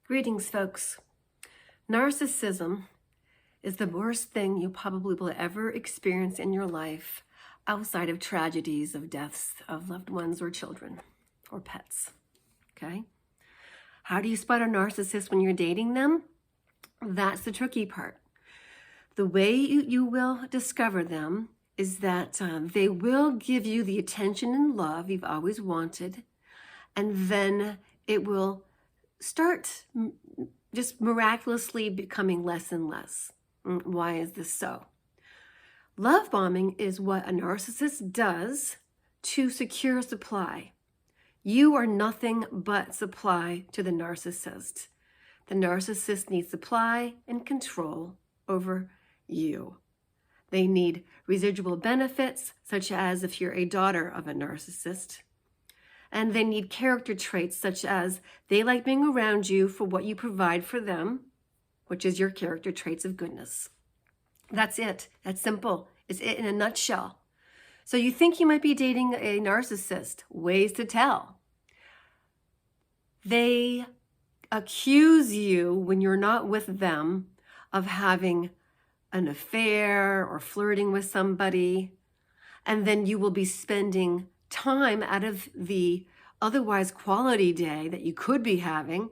Greetings, folks. Narcissism is the worst thing you probably will ever experience in your life outside of tragedies of deaths of loved ones or children or pets, okay? How do you spot a narcissist when you're dating them? That's the tricky part. The way you will discover them is that they will give you the attention and love you've always wanted, and then it will start just miraculously becoming less and less. Why is this so? Love bombing is what a narcissist does to secure supply. You are nothing but supply to the narcissist. The narcissist needs supply and control over you. They need residual benefits, such as if you're a daughter of a narcissist. And they need character traits such as they like being around you for what you provide for them, which is your character traits of goodness. That's it. That's simple. It's it in a nutshell. So you think you might be dating a narcissist. Ways to tell. They accuse you when you're not with them of having an affair or flirting with somebody, and then you will be spending time out of the otherwise quality day that you could be having,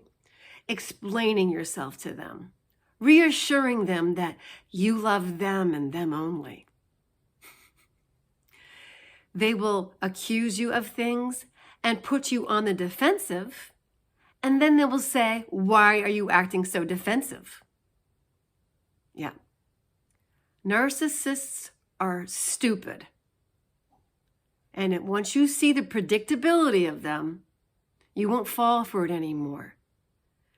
explaining yourself to them, reassuring them that you love them and them only. They will accuse you of things and put you on the defensive, and then they will say, "Why are you acting so defensive?" Yeah. Narcissists are stupid. And once you see the predictability of them, you won't fall for it anymore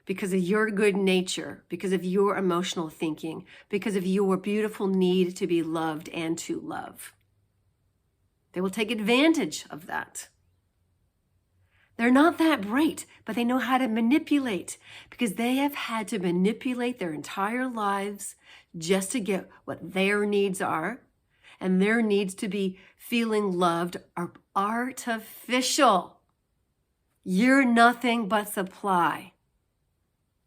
because of your good nature, because of your emotional thinking, because of your beautiful need to be loved and to love. They will take advantage of that. They're not that bright, but they know how to manipulate because they have had to manipulate their entire lives just to get what their needs are. And their needs to be feeling loved are artificial. You're nothing but supply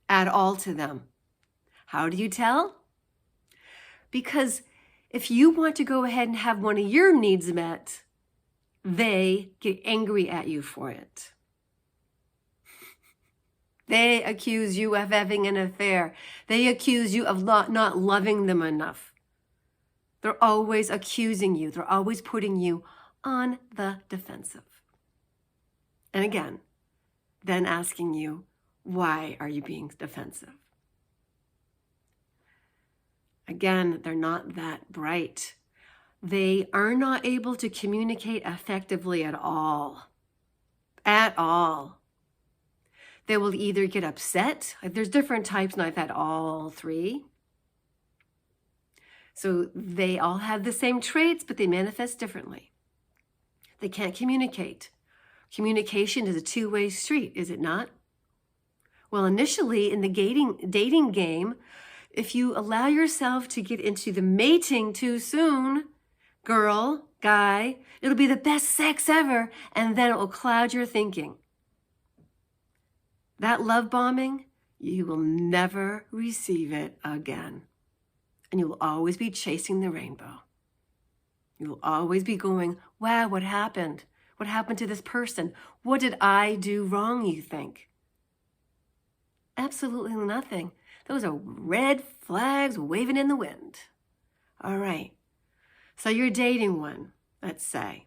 at all to them. How do you tell? Because if you want to go ahead and have one of your needs met, they get angry at you for it. They accuse you of having an affair. They accuse you of not loving them enough. They're always accusing you. They're always putting you on the defensive. And again, then asking you, why are you being defensive? Again, they're not that bright. They are not able to communicate effectively at all. At all. They will either get upset. There's different types, and I've had all three. So they all have the same traits, but they manifest differently. They can't communicate. Communication is a two-way street, is it not? Well, initially in the dating game, if you allow yourself to get into the mating too soon, girl, guy, it'll be the best sex ever, and then it will cloud your thinking. That love bombing, you will never receive it again. And you will always be chasing the rainbow. You will always be going, wow, what happened? What happened to this person? What did I do wrong, you think? Absolutely nothing. Those are red flags waving in the wind. All right. So you're dating one, let's say.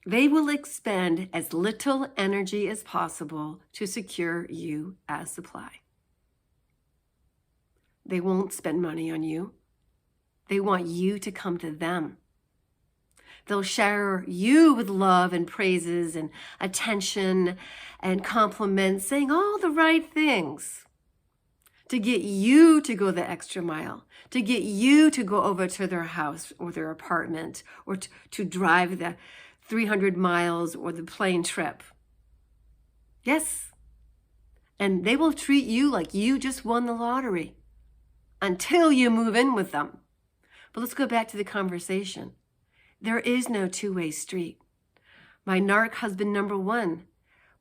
They will expend as little energy as possible to secure you as supply. They won't spend money on you. They want you to come to them. They'll shower you with love and praises and attention and compliments, saying all the right things to get you to go the extra mile, to get you to go over to their house or their apartment or to drive the 300 miles or the plane trip. Yes. And they will treat you like you just won the lottery until you move in with them. But let's go back to the conversation. There is no two-way street. My narc husband number one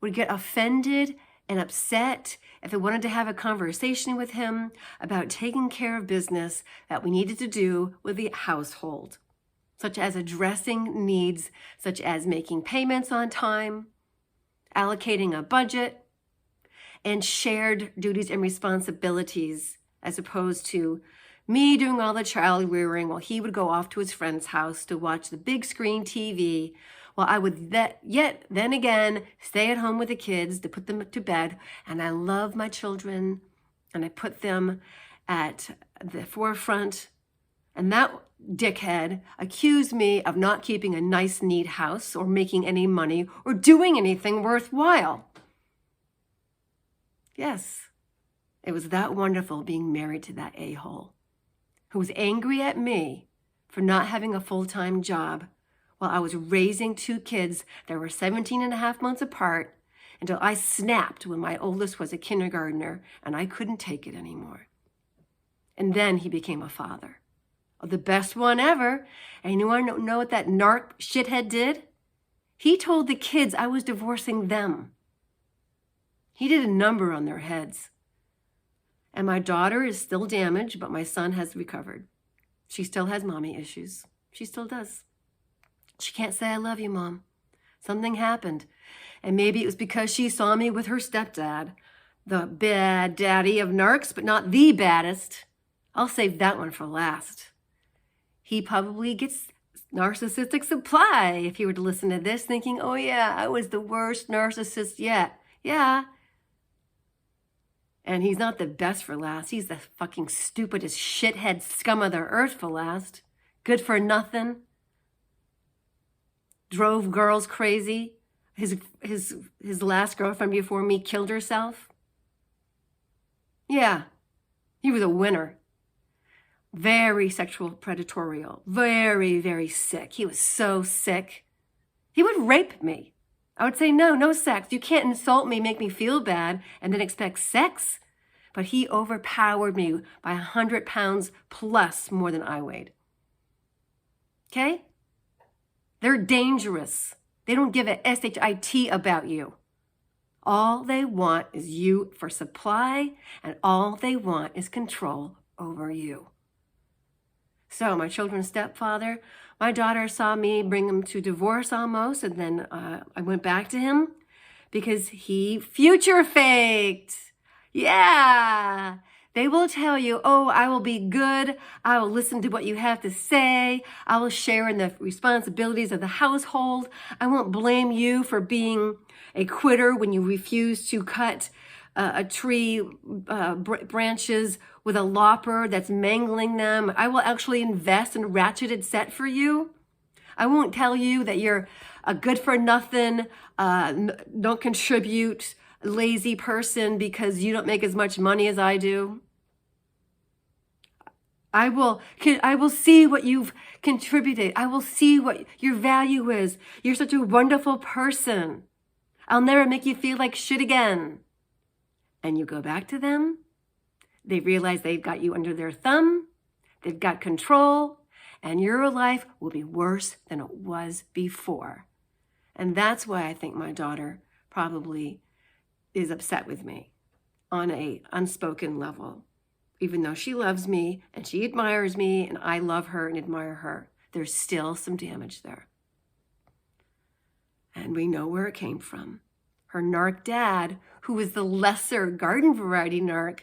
would get offended and upset if I wanted to have a conversation with him about taking care of business that we needed to do with the household, such as addressing needs, such as making payments on time, allocating a budget, and shared duties and responsibilities, as opposed to me doing all the child rearing while he would go off to his friend's house to watch the big screen TV, while I would then again stay at home with the kids to put them to bed. And I love my children, and I put them at the forefront. And that dickhead accused me of not keeping a nice, neat house or making any money or doing anything worthwhile. Yes, it was that wonderful being married to that a-hole who was angry at me for not having a full-time job while I was raising two kids that were 17 and a half months apart until I snapped when my oldest was a kindergartner and I couldn't take it anymore. And then he became a father. The best one ever. And you want to know what that narc shithead did? He told the kids I was divorcing them. He did a number on their heads. And my daughter is still damaged, but my son has recovered. She still has mommy issues. She still does. She can't say, I love you, Mom. Something happened. And maybe it was because she saw me with her stepdad, the bad daddy of Narcs, but not the baddest. I'll save that one for last. He probably gets narcissistic supply if he were to listen to this, thinking, oh yeah, I was the worst narcissist yet. Yeah. And he's not the best for last. He's the fucking stupidest shithead scum of the earth for last. Good for nothing. Drove girls crazy. His last girlfriend before me killed herself. Yeah, he was a winner. Very sexual predatorial. Very, very sick. He was so sick. He would rape me. I would say, no sex. You can't insult me, make me feel bad, and then expect sex. But he overpowered me by 100 pounds plus more than I weighed. Okay? They're dangerous. They don't give a shit about you. All they want is you for supply, and all they want is control over you. So my children's stepfather, my daughter saw me bring him to divorce almost, and then I went back to him because he future faked. Yeah. They will tell you, oh, I will be good. I will listen to what you have to say. I will share in the responsibilities of the household. I won't blame you for being a quitter when you refuse to cut a tree branches with a lopper that's mangling them. I will actually invest in ratcheted set for you. I won't tell you that you're a good for nothing, don't contribute, lazy person because you don't make as much money as I do. I will see what you've contributed. I will see what your value is. You're such a wonderful person. I'll never make you feel like shit again. And you go back to them. They realize they've got you under their thumb. They've got control. And your life will be worse than it was before. And that's why I think my daughter probably is upset with me on a unspoken level. Even though she loves me and she admires me and I love her and admire her, there's still some damage there. And we know where it came from. Her narc dad, who is the lesser garden variety narc,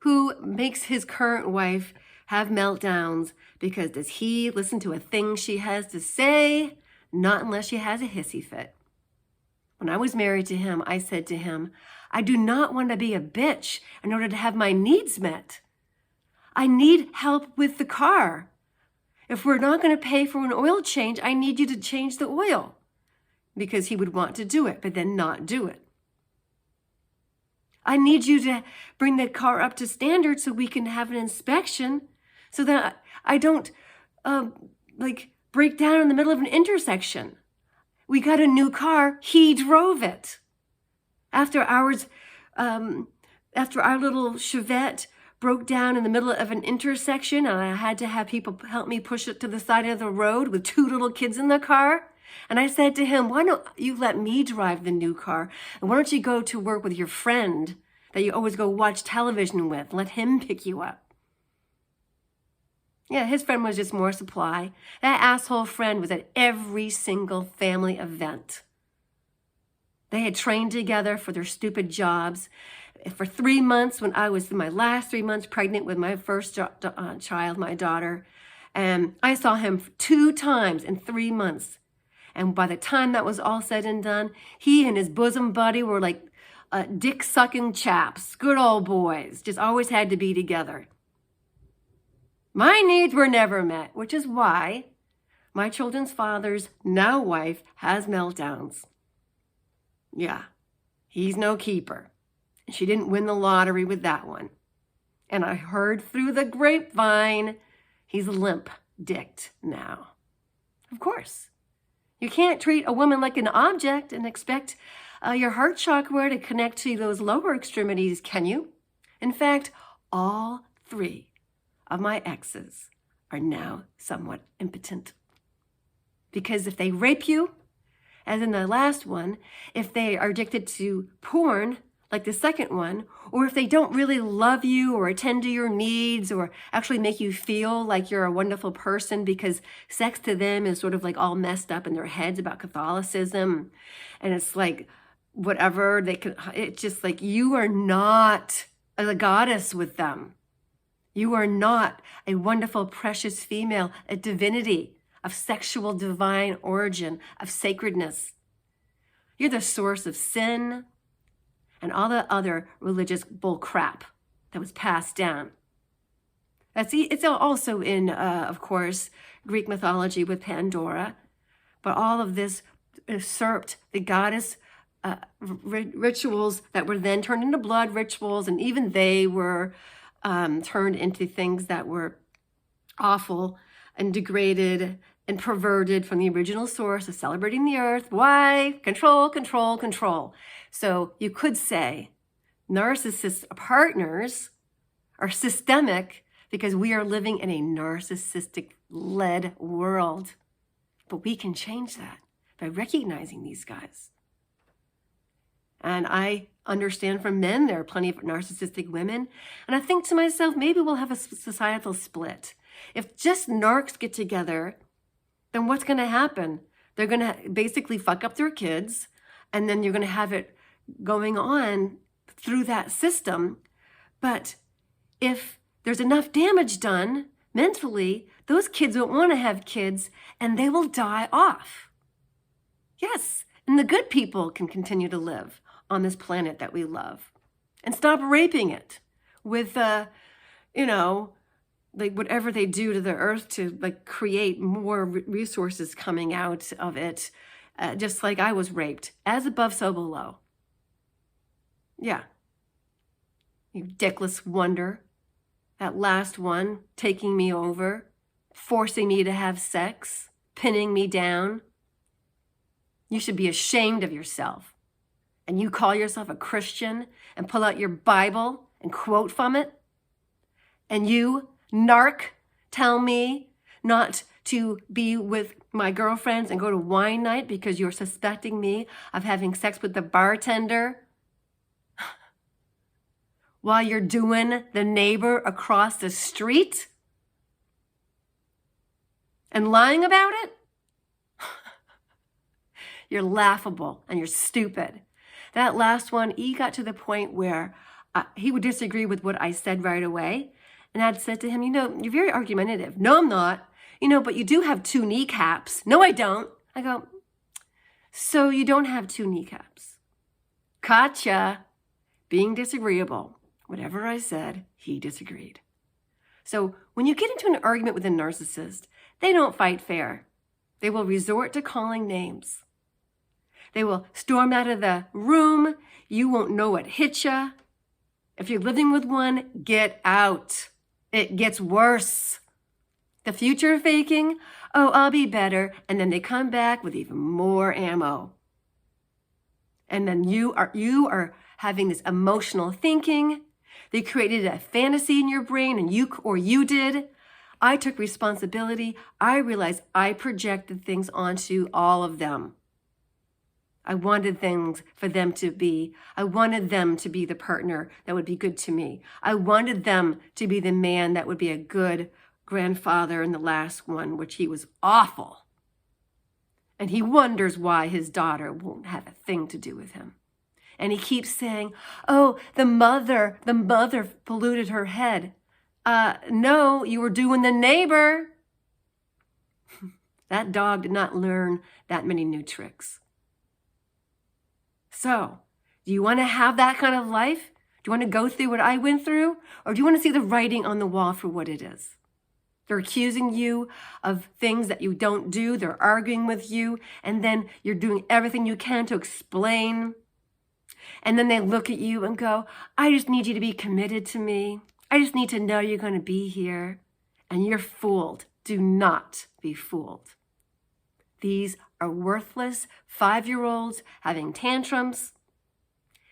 who makes his current wife have meltdowns because does he listen to a thing she has to say? Not unless she has a hissy fit. When I was married to him, I said to him, I do not want to be a bitch in order to have my needs met. I need help with the car. If we're not going to pay for an oil change, I need you to change the oil. Because he would want to do it, but then not do it. I need you to bring the car up to standard so we can have an inspection so that I don't break down in the middle of an intersection. We got a new car. He drove it. After our little Chevette broke down in the middle of an intersection and I had to have people help me push it to the side of the road with two little kids in the car, And I said to him, why don't you let me drive the new car? And why don't you go to work with your friend that you always go watch television with? Let him pick you up. Yeah, his friend was just more supply. That asshole friend was at every single family event. They had trained together for their stupid jobs. For 3 months, when I was in my last 3 months pregnant with my first child, my daughter, and I saw him 2 times in 3 months. And by the time that was all said and done, he and his bosom buddy were like dick-sucking chaps, good old boys, just always had to be together. My needs were never met, which is why my children's father's now wife has meltdowns. Yeah, he's no keeper. She didn't win the lottery with that one. And I heard through the grapevine, he's limp-dicked now. Of course. You can't treat a woman like an object and expect your heart chakra to connect to those lower extremities, can you? In fact, all 3 of my exes are now somewhat impotent. Because if they rape you, as in the last one, if they are addicted to porn, like the second one, or if they don't really love you or attend to your needs or actually make you feel like you're a wonderful person because sex to them is sort of like all messed up in their heads about Catholicism, and it's like whatever they can, it's just like you are not a goddess with them. You are not a wonderful, precious female, a divinity of sexual divine origin, of sacredness. You're the source of sin and all the other religious bull crap that was passed down. It's also in, of course, Greek mythology with Pandora, but all of this usurped the goddess rituals that were then turned into blood rituals, and even they were turned into things that were awful and degraded and perverted from the original source of celebrating the earth. Why? Control, control, control. So you could say narcissist partners are systemic because we are living in a narcissistic-led world. But we can change that by recognizing these guys. And I understand from men, there are plenty of narcissistic women. And I think to myself, maybe we'll have a societal split. If just narcs get together, then what's going to happen? They're going to basically fuck up their kids, and then you're going to have it going on through that system. But if there's enough damage done mentally, those kids won't want to have kids, and they will die off. Yes, and the good people can continue to live on this planet that we love, and stop raping it with, like whatever they do to the earth to like create more resources coming out of it, just like I was raped, as above, so below. Yeah. You dickless wonder. That last one taking me over, forcing me to have sex, pinning me down. You should be ashamed of yourself. And you call yourself a Christian and pull out your Bible and quote from it? And you, narc, tell me not to be with my girlfriends and go to wine night because you're suspecting me of having sex with the bartender while you're doing the neighbor across the street and lying about it? You're laughable and you're stupid. That last one, he got to the point where he would disagree with what I said right away. And I'd said to him, you're very argumentative. No, I'm not. But you do have 2 kneecaps. No, I don't. I go, so you don't have 2 kneecaps. Gotcha. Being disagreeable. Whatever I said, he disagreed. So when you get into an argument with a narcissist, they don't fight fair. They will resort to calling names. They will storm out of the room. You won't know what hit ya. If you're living with one, get out. It gets worse. The future faking, oh, I'll be better. And then they come back with even more ammo. And then you are having this emotional thinking. They created a fantasy in your brain, and you did, I took responsibility. I realized I projected things onto all of them. I wanted things for them to be. I wanted them to be the partner that would be good to me. I wanted them to be the man that would be a good grandfather in the last one, which he was awful. And he wonders why his daughter won't have a thing to do with him. And he keeps saying, oh, the mother polluted her head. No, you were doing the neighbor. That dog did not learn that many new tricks. So, do you want to have that kind of life? Do you want to go through what I went through? Or do you want to see the writing on the wall for what it is? They're accusing you of things that you don't do. They're arguing with you. And then you're doing everything you can to explain. And then they look at you and go, I just need you to be committed to me. I just need to know you're going to be here. And you're fooled. Do not be fooled. These are worthless 5-year-olds having tantrums.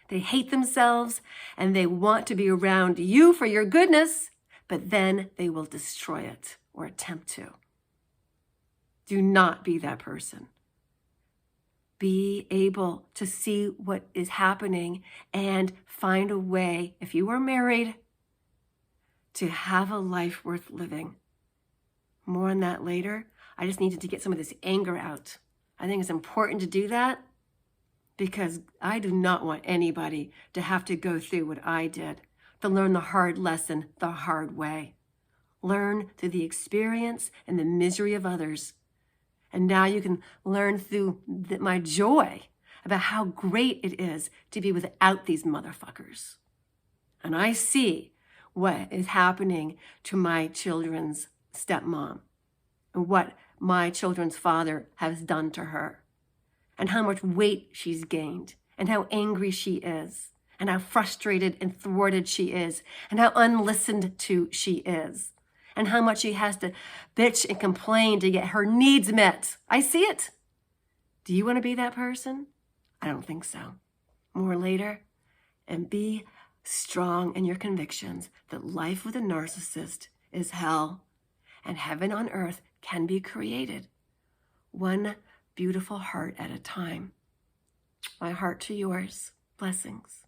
They hate themselves and they want to be around you for your goodness, but then they will destroy it or attempt to. Do not be that person. Be able to see what is happening and find a way, if you are married, to have a life worth living. More on that later. I just needed to get some of this anger out. I think it's important to do that because I do not want anybody to have to go through what I did, to learn the hard lesson the hard way. Learn through the experience and the misery of others. And now you can learn through my joy about how great it is to be without these motherfuckers. And I see what is happening to my children's stepmom and what my children's father has done to her and how much weight she's gained and how angry she is and how frustrated and thwarted she is and how unlistened to she is and how much she has to bitch and complain to get her needs met. I see it. Do you want to be that person? I don't think so. More later. And be strong in your convictions that life with a narcissist is hell and heaven on earth can be created one beautiful heart at a time. My heart to yours. Blessings.